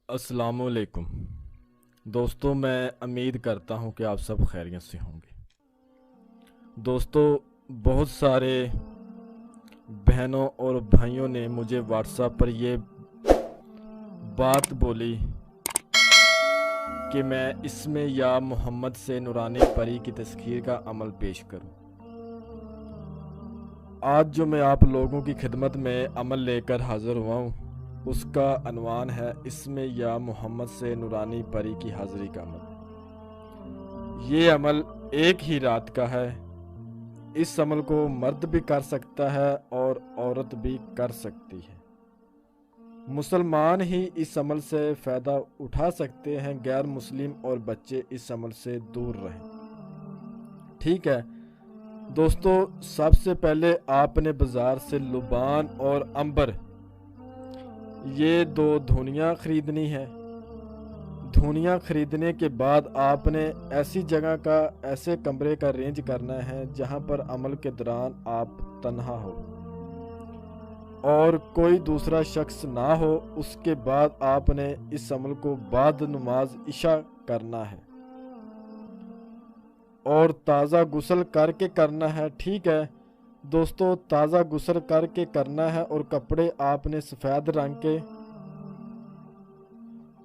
अस्सलाम वालेकुम दोस्तों, मैं उम्मीद करता हूँ कि आप सब खैरियत से होंगे। दोस्तों, बहुत सारे बहनों और भाइयों ने मुझे व्हाट्सएप पर ये बात बोली कि मैं इसमें या मोहम्मद से नूरानी परी की तस्खीर का अमल पेश करूं। आज जो मैं आप लोगों की खिदमत में अमल लेकर हाज़िर हुआ हूँ, उसका अनवान है इसमें या मोहम्मद से नूरानी परी की हाज़िरी का अमल। ये अमल एक ही रात का है। इस अमल को मर्द भी कर सकता है और औरत भी कर सकती है। मुसलमान ही इस अमल से फ़ायदा उठा सकते हैं, गैर मुस्लिम और बच्चे इस अमल से दूर रहें। ठीक है दोस्तों, सबसे पहले आपने बाज़ार से लुबान और अंबर ये दो धुनियाँ ख़रीदनी है। धुनियाँ ख़रीदने के बाद आपने ऐसी जगह का, ऐसे कमरे का रेंज करना है जहाँ पर अमल के दौरान आप तन्हा हो और कोई दूसरा शख्स ना हो। उसके बाद आपने इस अमल को बाद नमाज इशा करना है और ताज़ा गुस्ल करके करना है। ठीक है दोस्तों, ताज़ा गुस्ल करके करना है और कपड़े आपने सफ़ेद रंग के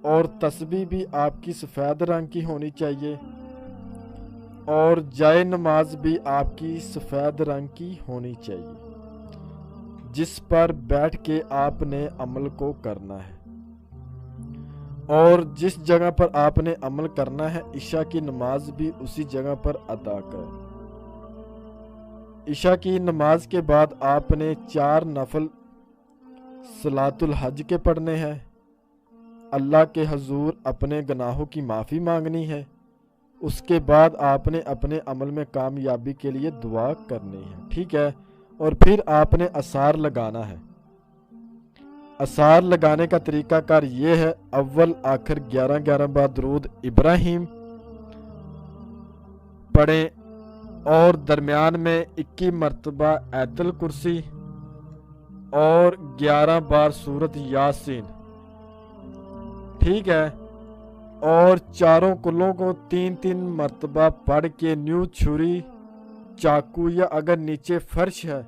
और तस्बीह भी आपकी सफ़ेद रंग की होनी चाहिए और जाए नमाज भी आपकी सफ़ेद रंग की होनी चाहिए, जिस पर बैठ के आपने अमल को करना है। और जिस जगह पर आपने अमल करना है, इशा की नमाज भी उसी जगह पर अदा करें। इशा की नमाज के बाद आपने 4 नफल सलातुल हज के पढ़ने हैं। अल्लाह के हजूर अपने गुनाहों की माफ़ी मांगनी है। उसके बाद आपने अपने अमल में कामयाबी के लिए दुआ करनी है। ठीक है, और फिर आपने असार लगाना है। असार लगाने का तरीकाकार ये है, अव्वल आखिर 11-11 बार दरूद इब्राहिम पढ़ें और दरमियान में 21 मरतबा आयतुल कुर्सी और 11 बार सूरत यासीन। ठीक है, और चारों कुलों को 3-3 मरतबा पढ़ के न्यू छुरी, चाकू या अगर नीचे फर्श है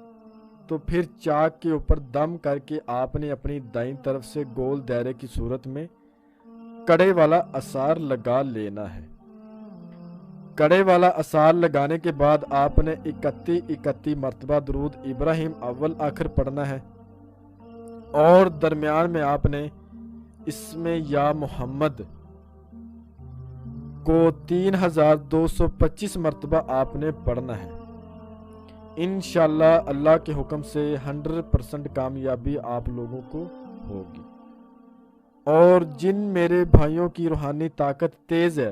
तो फिर चाक के ऊपर दम करके आपने अपनी दाईं तरफ से गोल दायरे की सूरत में कड़े वाला असार लगा लेना है। कड़े वाला असार लगाने के बाद आपने 31 मरतबा दरूद इब्राहिम अव्वल आखिर पढ़ना है और दरमियान में आपने इसमें या मोहम्मद को 3225 मरतबा आपने पढ़ना है। इंशाल्लाह अल्लाह के हुक्म से 100% कामयाबी आप लोगों को होगी। और जिन मेरे भाइयों की रूहानी ताकत तेज है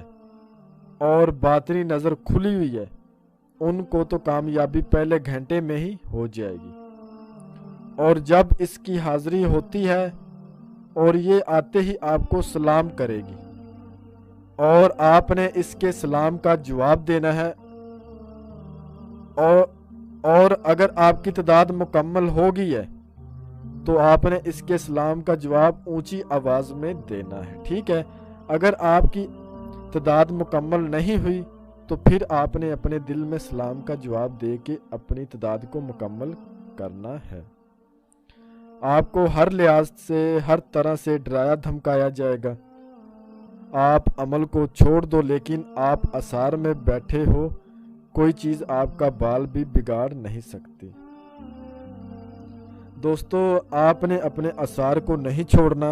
और बातनी नज़र खुली हुई है, उनको तो कामयाबी पहले घंटे में ही हो जाएगी। और जब इसकी हाजिरी होती है और ये आते ही आपको सलाम करेगी और आपने इसके सलाम का जवाब देना है। और अगर आपकी तादाद मुकम्मल हो गई है तो आपने इसके सलाम का जवाब ऊंची आवाज़ में देना है। ठीक है, अगर आपकी तादाद मुकम्मल नहीं हुई तो फिर आपने अपने दिल में सलाम का जवाब दे के अपनी तादाद को मुकम्मल करना है। आपको हर लिहाज से, हर तरह से डराया धमकाया जाएगा। आप अमल को छोड़ दो, लेकिन आप असार में बैठे हो, कोई चीज़ आपका बाल भी बिगाड़ नहीं सकती। दोस्तों, आपने अपने असार को नहीं छोड़ना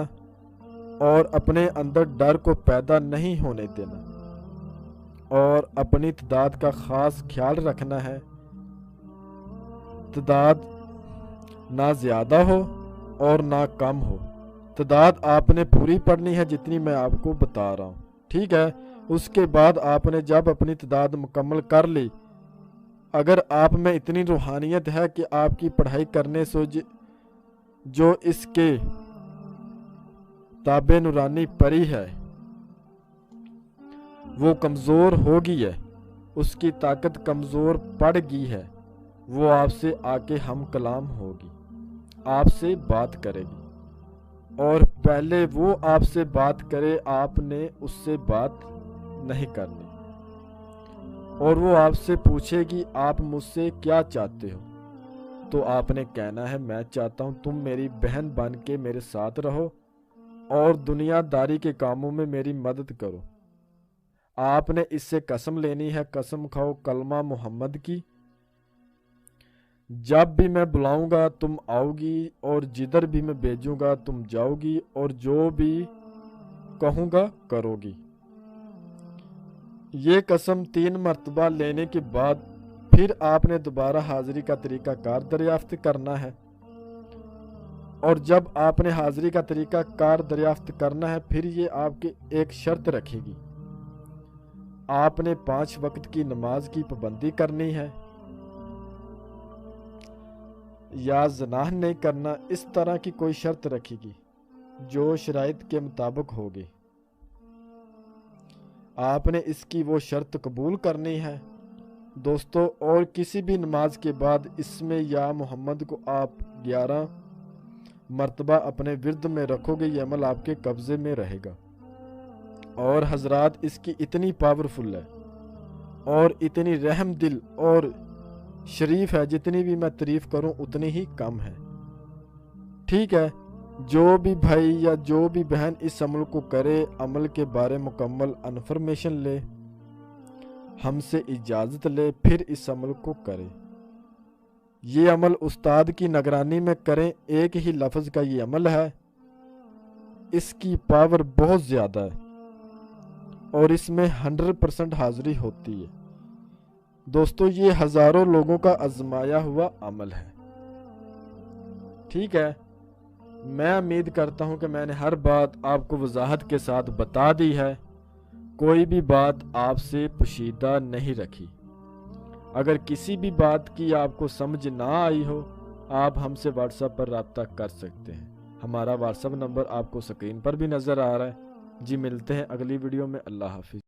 और अपने अंदर डर को पैदा नहीं होने देना और अपनी तादाद का ख़ास ख्याल रखना है। तादाद ना ज़्यादा हो और ना कम हो। तादाद आपने पूरी पढ़नी है जितनी मैं आपको बता रहा हूँ। ठीक है, उसके बाद आपने जब अपनी तादाद मुकम्मल कर ली, अगर आप में इतनी रूहानियत है कि आपकी पढ़ाई करने से जो इसके ताबे नूरानी परी है वो कमज़ोर हो गई है, उसकी ताकत कमज़ोर पड़ गई है, वो आपसे आके हम कलाम होगी, आपसे बात करेगी اور پہلے وہ آپ سے بات کرے، آپ نے اس سے بات نہیں کرنی، اور وہ آپ سے پوچھے گی آپ مجھ سے کیا چاہتے ہو، تو آپ نے کہنا ہے میں چاہتا ہوں تم میری بہن بن کے میرے ساتھ رہو اور دنیا داری کے کاموں میں میری مدد کرو۔ آپ نے اس سے قسم لینی ہے، قسم کھاؤ کلمہ محمد کی، جب بھی میں بلاؤں گا تم آؤ گی، اور جدھر بھی میں بھیجوں گا تم جاؤ گی، اور جو بھی کہوں گا کرو گی۔ یہ قسم 3 مرتبہ لینے کے بعد پھر آپ نے دوبارہ حاضری کا طریقہ کار دریافت کرنا ہے، اور جب آپ نے حاضری کا طریقہ کار دریافت کرنا ہے پھر یہ آپ کی ایک شرط رکھے گی، آپ نے 5 وقت کی نماز کی پابندی کرنی ہے، یا زنا نہیں کرنا، اس طرح کی کوئی شرط رکھے گی جو شرائط کے مطابق ہوگی۔ آپ نے اس کی وہ شرط قبول کرنی ہے دوستو، اور کسی بھی نماز کے بعد اس میں یا محمد کو آپ 11 مرتبہ اپنے ورد میں رکھو گے، یہ عمل آپ کے قبضے میں رہے گا۔ اور حضرات اس کی اتنی پاورفل ہے اور اتنی رحم دل اور شریف ہے، جتنی بھی میں تعریف کروں اتنی ہی کم ہے۔ ٹھیک ہے، جو بھی بھائی یا جو بھی بہن اس عمل کو کرے، عمل کے بارے مکمل انفارمیشن لے، ہم سے اجازت لے، پھر اس عمل کو کرے۔ یہ عمل استاد کی نگرانی میں کریں، ایک ہی لفظ کا یہ عمل ہے، اس کی پاور بہت زیادہ ہے اور اس میں 100% حاضری ہوتی ہے دوستو۔ یہ ہزاروں لوگوں کا آزمایا ہوا عمل ہے۔ ٹھیک ہے، میں امید کرتا ہوں کہ میں نے ہر بات آپ کو وضاحت کے ساتھ بتا دی ہے، کوئی بھی بات آپ سے پوشیدہ نہیں رکھی۔ اگر کسی بھی بات کی آپ کو سمجھ نہ آئی ہو، آپ ہم سے واٹس ایپ پر رابطہ کر سکتے ہیں۔ ہمارا واٹس ایپ نمبر آپ کو سکرین پر بھی نظر آ رہا ہے۔ جی ملتے ہیں اگلی ویڈیو میں، اللہ حافظ۔